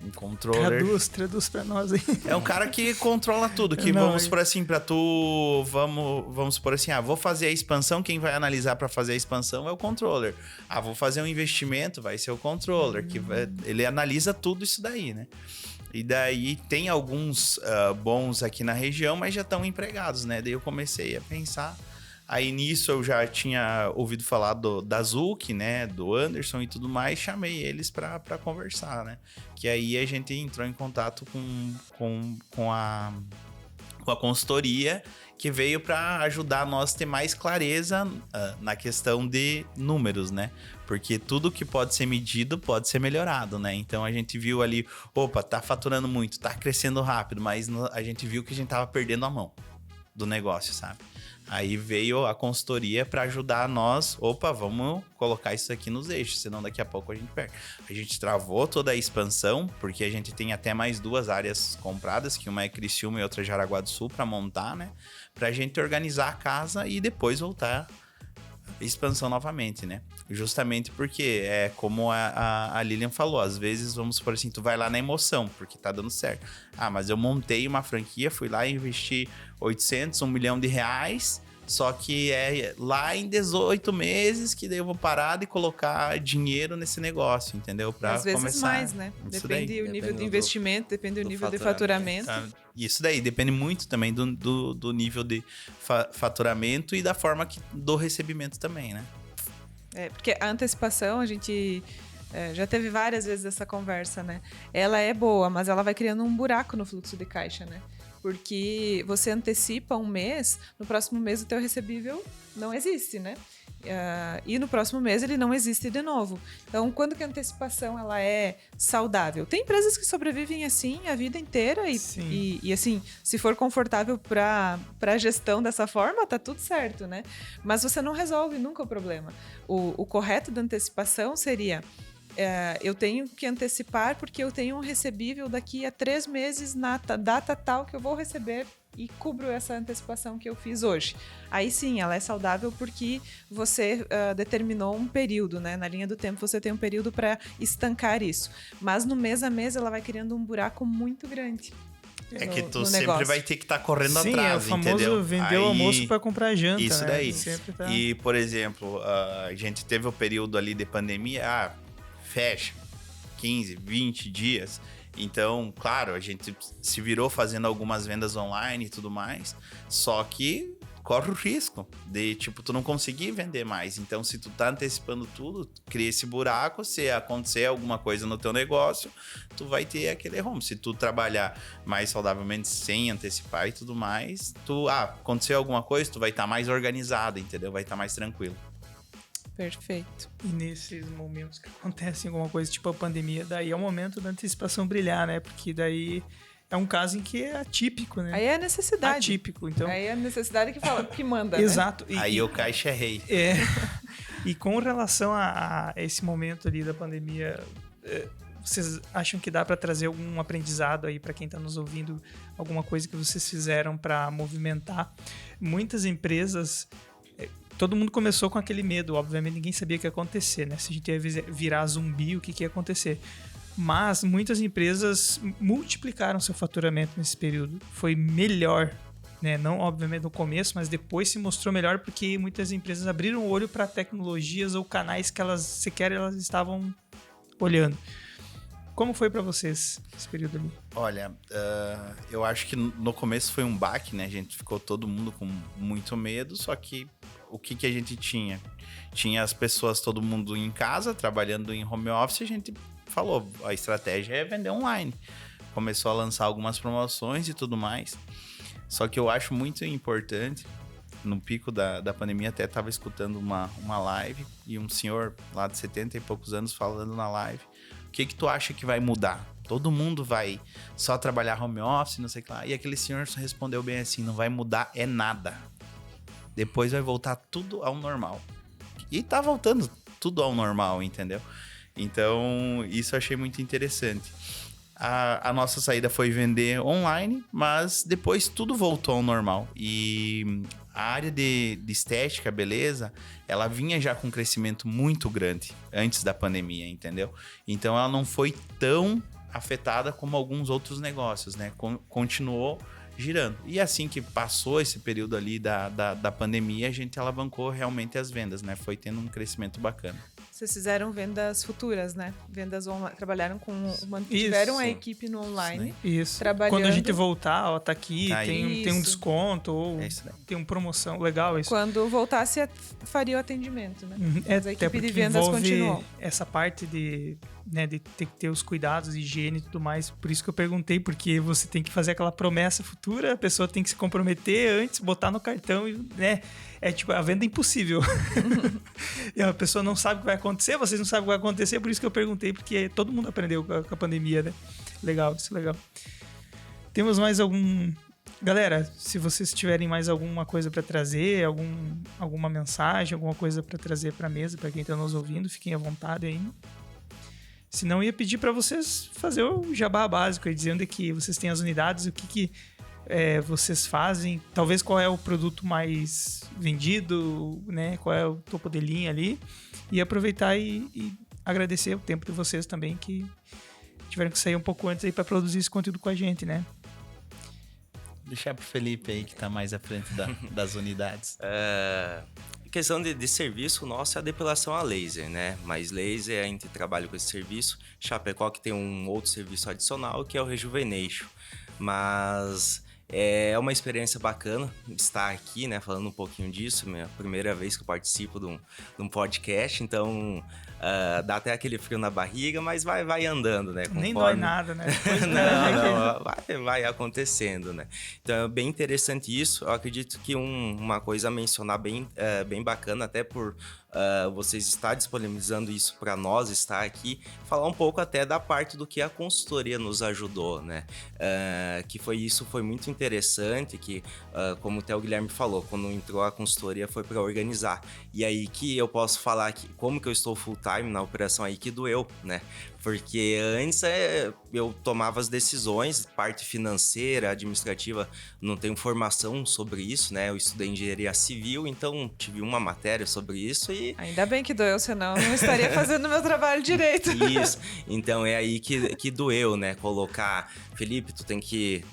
um controller... Traduz pra nós aí. É um cara que controla tudo, que vamos por assim, pra tu... Vamos por assim, vou fazer a expansão, quem vai analisar pra fazer a expansão é o controller. Vou fazer um investimento, vai ser o controller, ele analisa tudo isso daí, né? E daí tem alguns bons aqui na região, mas já estão empregados, né? Daí eu comecei a pensar, Aí nisso eu já tinha ouvido falar da Zuc, né? Do Anderson e tudo mais. Chamei eles para conversar, né? Que aí a gente entrou em contato com a consultoria, que veio para ajudar nós a ter mais clareza na questão de números, né? Porque tudo que pode ser medido pode ser melhorado, né? Então a gente viu ali, opa, tá faturando muito, tá crescendo rápido, mas a gente viu que a gente tava perdendo a mão do negócio, sabe? Aí veio a consultoria para ajudar nós, opa, vamos colocar isso aqui nos eixos, senão daqui a pouco a gente perde. A gente travou toda a expansão, porque a gente tem até mais 2 áreas compradas, que uma é Criciúma e outra é Jaraguá do Sul, para montar, né? Pra gente organizar a casa e depois voltar a expansão novamente, né? Justamente porque é como a Lilian falou, às vezes, vamos supor assim, tu vai lá na emoção, porque tá dando certo. Ah, mas eu montei uma franquia, fui lá e investi 800, 1 milhão de reais, só que é lá em 18 meses que daí eu vou parar de colocar dinheiro nesse negócio, entendeu? Pra Às vezes começar mais, né? Depende do nível de investimento, depende do nível de faturamento. Tá? Isso daí depende muito também do nível de faturamento e da forma do recebimento também, né? Porque a antecipação, a gente já teve várias vezes essa conversa, né? Ela é boa, mas ela vai criando um buraco no fluxo de caixa, né? Porque você antecipa um mês, no próximo mês o teu recebível não existe, né? E no próximo mês ele não existe de novo. Então, quando que a antecipação ela é saudável? Tem empresas que sobrevivem assim a vida inteira e assim, se for confortável para a gestão dessa forma, tá tudo certo, né? Mas você não resolve nunca o problema. O correto da antecipação seria... eu tenho que antecipar porque eu tenho um recebível daqui a 3 meses na data tal que eu vou receber e cubro essa antecipação que eu fiz hoje. Aí sim, ela é saudável porque você determinou um período, né? Na linha do tempo você tem um período para estancar isso. Mas no mês a mês ela vai criando um buraco muito grande. É que tu sempre vai ter que estar correndo atrás, é o famoso entendeu? Vender o almoço para comprar janta, isso né? daí. Sempre tá... E, por exemplo, a gente teve o período ali de pandemia, fecha 15, 20 dias. Então, claro, a gente se virou fazendo algumas vendas online e tudo mais, só que corre o risco de, tipo, tu não conseguir vender mais. Então, se tu tá antecipando tudo, cria esse buraco, se acontecer alguma coisa no teu negócio, tu vai ter aquele rombo. Se tu trabalhar mais saudavelmente sem antecipar e tudo mais, aconteceu alguma coisa, tu vai estar mais organizado, entendeu? Vai estar mais tranquilo. Perfeito. E nesses momentos que acontecem alguma coisa, tipo a pandemia, daí é o momento da antecipação brilhar, né? Porque daí é um caso em que é atípico, né? Aí é a necessidade. Atípico, então... Aí é a necessidade que manda, Exato. né? Aí o caixa é rei. E com relação a esse momento ali da pandemia, vocês acham que dá para trazer algum aprendizado aí para quem está nos ouvindo? Alguma coisa que vocês fizeram para movimentar? Muitas empresas... Todo mundo começou com aquele medo, obviamente ninguém sabia o que ia acontecer, né? Se a gente ia virar zumbi, o que ia acontecer. Mas muitas empresas multiplicaram seu faturamento nesse período. Foi melhor, né? Não obviamente no começo, mas depois se mostrou melhor porque muitas empresas abriram o olho para tecnologias ou canais que elas sequer estavam olhando. Como foi para vocês esse período ali? Olha, eu acho que no começo foi um baque, né? A gente ficou todo mundo com muito medo, só que o que a gente tinha? Tinha as pessoas, todo mundo em casa, trabalhando em home office, a gente falou, a estratégia é vender online. Começou a lançar algumas promoções e tudo mais. Só que eu acho muito importante, no pico da pandemia, até estava escutando uma live, e um senhor lá de 70 e poucos anos falando na live, o que tu acha que vai mudar? Todo mundo vai só trabalhar home office, não sei o que lá. E aquele senhor respondeu bem assim, não vai mudar é nada. Depois vai voltar tudo ao normal. E tá voltando tudo ao normal, entendeu? Então, isso eu achei muito interessante. A nossa saída foi vender online, mas depois tudo voltou ao normal. E a área de estética, beleza, ela vinha já com um crescimento muito grande antes da pandemia, entendeu? Então, ela não foi tão afetada como alguns outros negócios, né? Continuou girando. E assim que passou esse período ali da pandemia, a gente alavancou realmente as vendas, né? Foi tendo um crescimento bacana. Vocês fizeram vendas futuras, né? Vendas online. Trabalharam tiveram a equipe no online. Isso. Trabalhando. Quando a gente voltar, ó, tá aqui, Tá aí. tem um desconto, ou É isso daí. tem uma promoção. Legal isso. Quando voltasse, faria o atendimento, né? É, Mas a até equipe de porque vendas envolve continuou. essa parte de ter que ter os cuidados, higiene e tudo mais. Por isso que eu perguntei, porque você tem que fazer aquela promessa futura, a pessoa tem que se comprometer antes, botar no cartão, né? É tipo, a venda é impossível. E a pessoa não sabe o que vai acontecer, vocês não sabem o que vai acontecer, por isso que eu perguntei, porque todo mundo aprendeu com a pandemia, né? Legal, isso é legal. Temos mais algum... Galera, se vocês tiverem mais alguma coisa para trazer, alguma mensagem, alguma coisa para trazer para a mesa, para quem está nos ouvindo, fiquem à vontade aí. Se não, ia pedir para vocês fazer o jabá básico aí, dizendo que vocês têm as unidades, o que vocês fazem, talvez qual é o produto mais vendido, né? Qual é o topo de linha ali, e aproveitar e agradecer o tempo de vocês também, que tiveram que sair um pouco antes aí para produzir esse conteúdo com a gente, né? Deixar pro Felipe aí, que tá mais à frente das unidades. Em questão de serviço, o nosso é a depilação a laser, né? Mas laser, a gente trabalha com esse serviço. Chapecó que tem um outro serviço adicional, que é o Rejuvenation. Mas é uma experiência bacana estar aqui, né? Falando um pouquinho disso. Minha primeira vez que eu participo de um podcast, então... dá até aquele frio na barriga, mas vai andando, né? Nem dói nada, né? Não, vai acontecendo, né? Então é bem interessante isso. Eu acredito que uma coisa a mencionar bem bacana, até por vocês estar disponibilizando isso para nós estar aqui, falar um pouco até da parte do que a consultoria nos ajudou, né? Que foi muito interessante, que como até o Guilherme falou, quando entrou a consultoria foi para organizar. E aí que eu posso falar que como que eu estou full time na operação aí que doeu, né? Porque antes eu tomava as decisões, parte financeira, administrativa, não tenho formação sobre isso, né? Eu estudei engenharia civil, então tive uma matéria sobre isso e... Ainda bem que doeu, senão eu não estaria fazendo o meu trabalho direito. Isso, então é aí que doeu, né? Colocar, Felipe, tu tem que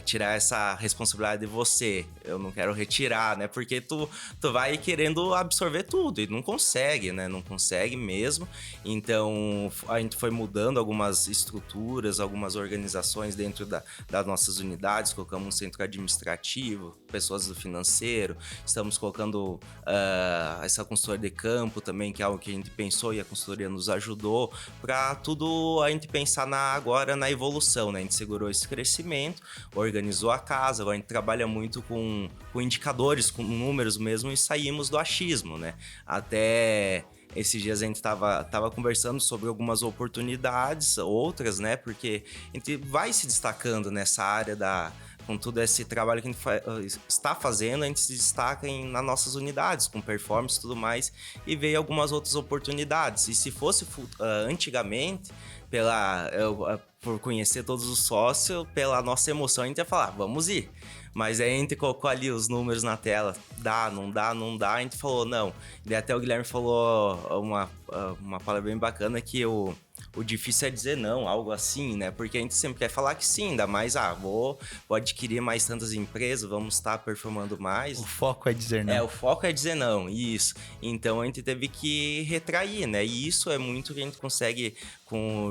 tirar essa responsabilidade de você. Eu não quero retirar, né? Porque tu vai querendo absorver tudo e não consegue, né? Não consegue mesmo. Então, a gente foi mudando algumas estruturas, algumas organizações dentro das nossas unidades. Colocamos um centro administrativo, pessoas do financeiro. Estamos colocando essa consultoria de campo também, que é algo que a gente pensou e a consultoria nos ajudou para tudo a gente pensar agora na evolução, né? A gente segurou esse crescimento, organizou a casa, agora a gente trabalha muito com indicadores, com números mesmo, e saímos do achismo, né? Até esses dias a gente tava conversando sobre algumas oportunidades, outras, né? Porque a gente vai se destacando nessa área com todo esse trabalho que a gente está fazendo, a gente se destaca nas nossas unidades, com performance e tudo mais, e veio algumas outras oportunidades. E se fosse antigamente, por conhecer todos os sócios, pela nossa emoção, a gente ia falar, vamos ir. Mas aí a gente colocou ali os números na tela, dá, não dá, a gente falou, não. E até o Guilherme falou uma palavra bem bacana, que o difícil é dizer não, algo assim, né? Porque a gente sempre quer falar que sim, ainda mais, vou adquirir mais tantas empresas, vamos estar performando mais. O foco é dizer não. O foco é dizer não, isso. Então a gente teve que retrair, né? E isso é muito que a gente consegue,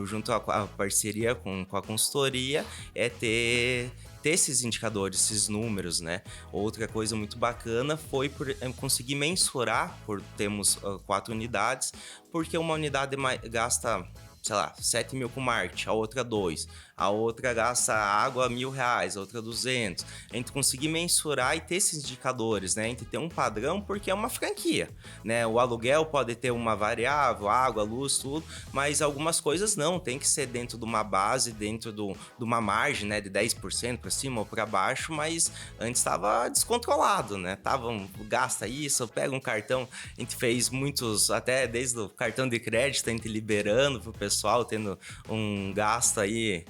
junto à parceria com a consultoria, é ter esses indicadores, esses números, né? Outra coisa muito bacana foi por conseguir mensurar, por termos 4 unidades, porque uma unidade gasta, sei lá, 7 mil com marketing, a outra 2. A outra gasta água R$1.000, a outra 200. A gente conseguir mensurar e ter esses indicadores, né? A gente ter um padrão, porque é uma franquia, né? O aluguel pode ter uma variável, água, luz, tudo, mas algumas coisas não, tem que ser dentro de uma base, dentro de uma margem, né? De 10% para cima ou para baixo, mas antes estava descontrolado, né? Gasta isso, pega um cartão, a gente fez muitos, até desde o cartão de crédito, a gente liberando pro pessoal, tendo um gasto aí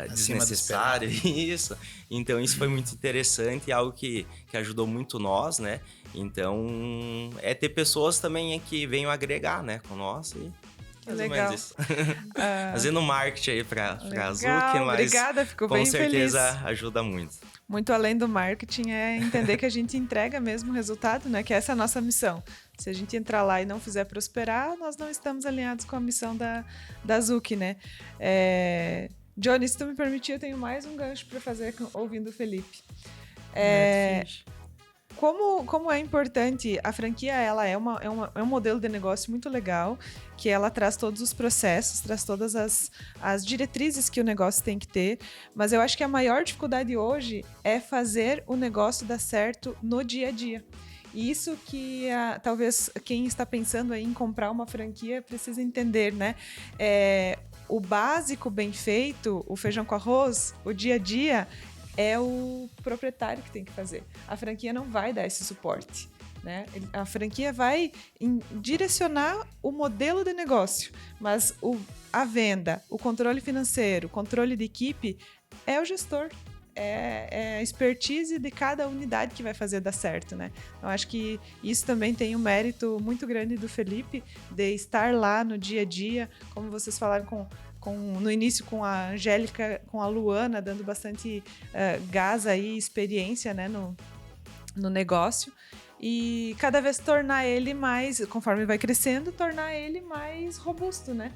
desnecessário, isso. Então isso foi muito interessante e algo que ajudou muito nós, né? Então é ter pessoas também que venham agregar, né, com nós e legal. Fazendo marketing aí pra Azuki, mas obrigada, fico com bem certeza feliz. ajuda muito. muito além do marketing, é entender que a gente entrega mesmo o resultado, né? Que essa é a nossa missão. Se a gente entrar lá e não fizer prosperar, nós não estamos alinhados com a missão da Zuki, né? Johnny, se tu me permitir, eu tenho mais um gancho para fazer ouvindo o Felipe. Como é importante, a franquia ela é um modelo de negócio muito legal, que ela traz todos os processos, traz todas as diretrizes que o negócio tem que ter, mas eu acho que a maior dificuldade hoje é fazer o negócio dar certo no dia a dia. E isso que talvez quem está pensando aí em comprar uma franquia precisa entender, né? O básico bem feito, o feijão com arroz, o dia a dia, é o proprietário que tem que fazer. A franquia não vai dar esse suporte, né? A franquia vai direcionar o modelo de negócio, mas a venda, o controle financeiro, o controle de equipe é o gestor. É a expertise de cada unidade que vai fazer dar certo, né? Eu acho que isso também tem um mérito muito grande do Felipe, de estar lá no dia a dia, como vocês falaram no início com a Angélica, com a Luana, dando bastante gás aí, experiência, né, no negócio. E cada vez tornar ele mais, conforme vai crescendo, tornar ele mais robusto, né?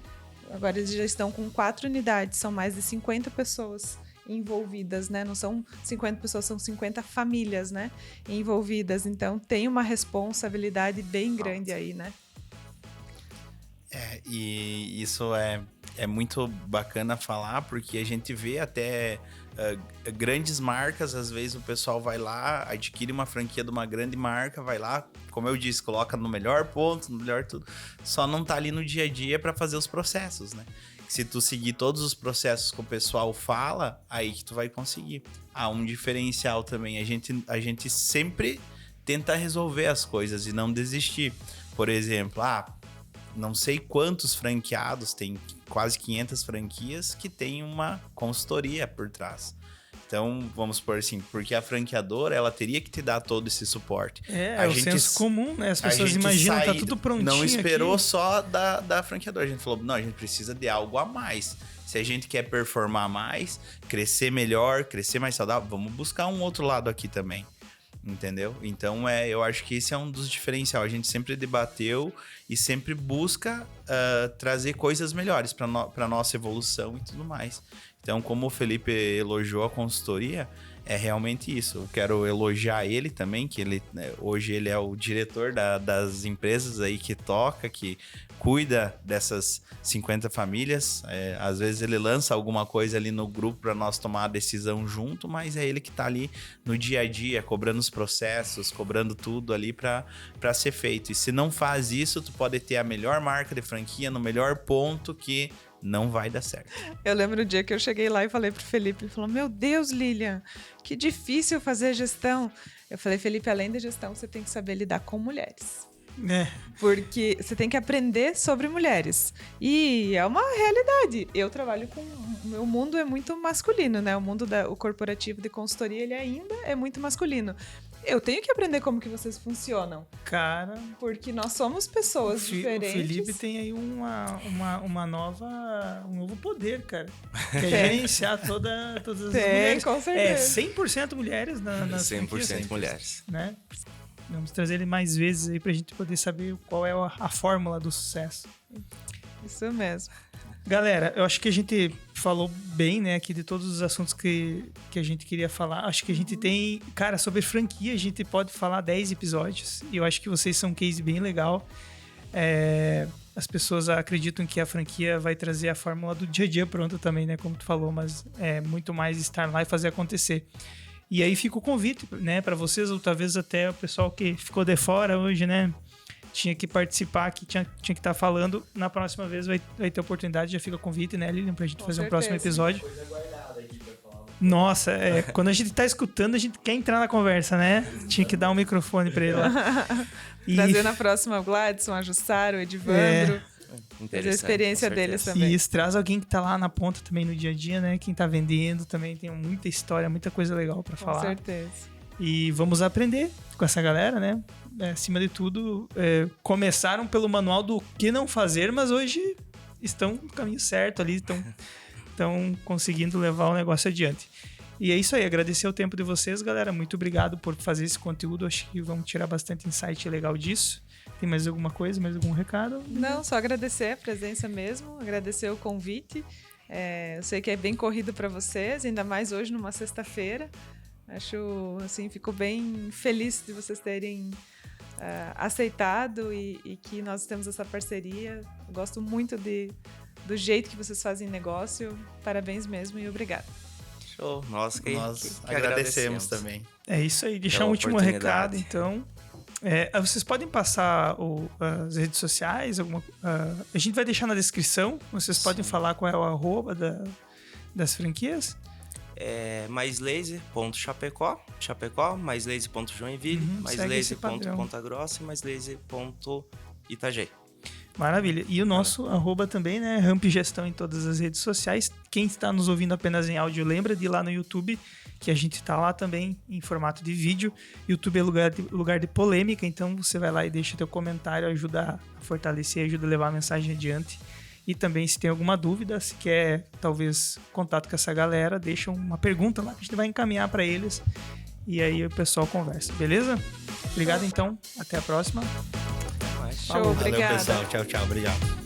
Agora eles já estão com 4 unidades, são mais de 50 pessoas envolvidas, né? Não são 50 pessoas, são 50 famílias, né? Envolvidas. Então tem uma responsabilidade bem grande aí, né? E isso é muito bacana falar, porque a gente vê até grandes marcas, às vezes o pessoal vai lá, adquire uma franquia de uma grande marca, vai lá, como eu disse, coloca no melhor ponto, no melhor tudo, só não tá ali no dia a dia para fazer os processos, né? Se tu seguir todos os processos que o pessoal fala, aí que tu vai conseguir. Um diferencial também, a gente sempre tenta resolver as coisas e não desistir. Por exemplo, não sei quantos franqueados, tem quase 500 franquias que tem uma consultoria por trás. Então, vamos supor assim, porque a franqueadora, ela teria que te dar todo esse suporte. O senso comum, né? As pessoas imaginam, tá tudo prontinho não esperou aqui. só da franqueadora. A gente falou, não, a gente precisa de algo a mais. Se a gente quer performar mais, crescer melhor, crescer mais saudável, vamos buscar um outro lado aqui também. Entendeu? Então, eu acho que esse é um dos diferenciais. A gente sempre debateu e sempre busca trazer coisas melhores para nossa evolução e tudo mais. Então, como o Felipe elogiou a consultoria, é realmente isso. Eu quero elogiar ele também, que hoje ele é o diretor das empresas aí que toca, que cuida dessas 50 famílias. Às vezes ele lança alguma coisa ali no grupo para nós tomar a decisão junto, mas é ele que está ali no dia a dia, cobrando os processos, cobrando tudo ali para ser feito. E se não faz isso, tu pode ter a melhor marca de franquia no melhor ponto que não vai dar certo. Eu lembro o dia que eu cheguei lá e falei pro Felipe, ele falou, meu Deus, Lilian, que difícil fazer gestão. Eu falei, Felipe, além da gestão, você tem que saber lidar com mulheres. Porque você tem que aprender sobre mulheres. E é uma realidade. Eu trabalho com... O meu mundo é muito masculino, né? O mundo o corporativo de consultoria, ele ainda é muito masculino. Eu tenho que aprender como que vocês funcionam. Cara... Porque nós somos pessoas diferentes. O Felipe tem aí um novo poder, cara. Que é gerenciar todas as mulheres. Com certeza. 100% mulheres nas 100% mulheres. Né? Vamos trazer ele mais vezes aí pra gente poder saber qual é a fórmula do sucesso. Isso mesmo. Galera, eu acho que a gente falou bem, né, aqui de todos os assuntos que a gente queria falar. Acho que a gente tem... Cara, sobre franquia a gente pode falar 10 episódios. E eu acho que vocês são um case bem legal. As pessoas acreditam que a franquia vai trazer a fórmula do dia a dia pronta também, né, como tu falou. Mas é muito mais estar lá e fazer acontecer. E aí fica o convite, né, para vocês, ou talvez até o pessoal que ficou de fora hoje, né, tinha que participar, que tinha que estar falando. Na próxima vez vai ter oportunidade, já fica o convite, né, Lilian, pra gente fazer um próximo episódio. Nossa, quando a gente tá escutando, a gente quer entrar na conversa, né? Tinha que dar um microfone pra ele lá. Trazer na próxima o Gladson, a Jussara, o Edivandro. Fazer a experiência deles também. E isso traz alguém que tá lá na ponta também no dia a dia, né? Quem tá vendendo também tem muita história, muita coisa legal pra falar. Com certeza. E vamos aprender com essa galera, né? Acima de tudo, começaram pelo manual do que não fazer, mas hoje estão no caminho certo ali, estão conseguindo levar o negócio adiante. E é isso aí, agradecer o tempo de vocês, galera. Muito obrigado por fazer esse conteúdo. Acho que vamos tirar bastante insight legal disso. Tem mais alguma coisa, mais algum recado? Não, só agradecer a presença mesmo, agradecer o convite. Eu sei que é bem corrido para vocês, ainda mais hoje numa sexta-feira. Acho, assim, fico bem feliz de vocês terem aceitado e que nós temos essa parceria. Gosto muito do jeito que vocês fazem negócio. Parabéns mesmo e obrigado. Show. Nós que agradecemos também. É isso aí. Deixar um último recado, então. Vocês podem passar as redes sociais, a gente vai deixar na descrição. Vocês podem falar qual é o @ das franquias. maislaser.chapecó, maislaser.joinville, maislaser.pontagrossa e maislaser.itajaí. Maravilha. E o nosso @ também, né? Ramp Gestão em todas as redes sociais. Quem está nos ouvindo apenas em áudio, lembra de ir lá no YouTube, que a gente está lá também em formato de vídeo. YouTube é lugar de polêmica, então você vai lá e deixa teu comentário, ajuda a fortalecer, ajuda a levar a mensagem adiante. E também, se tem alguma dúvida, se quer talvez contato com essa galera, deixa uma pergunta lá que a gente vai encaminhar para eles. E aí o pessoal conversa, beleza? Obrigado então, até a próxima. Show, obrigado. Valeu, pessoal. Tchau, obrigado.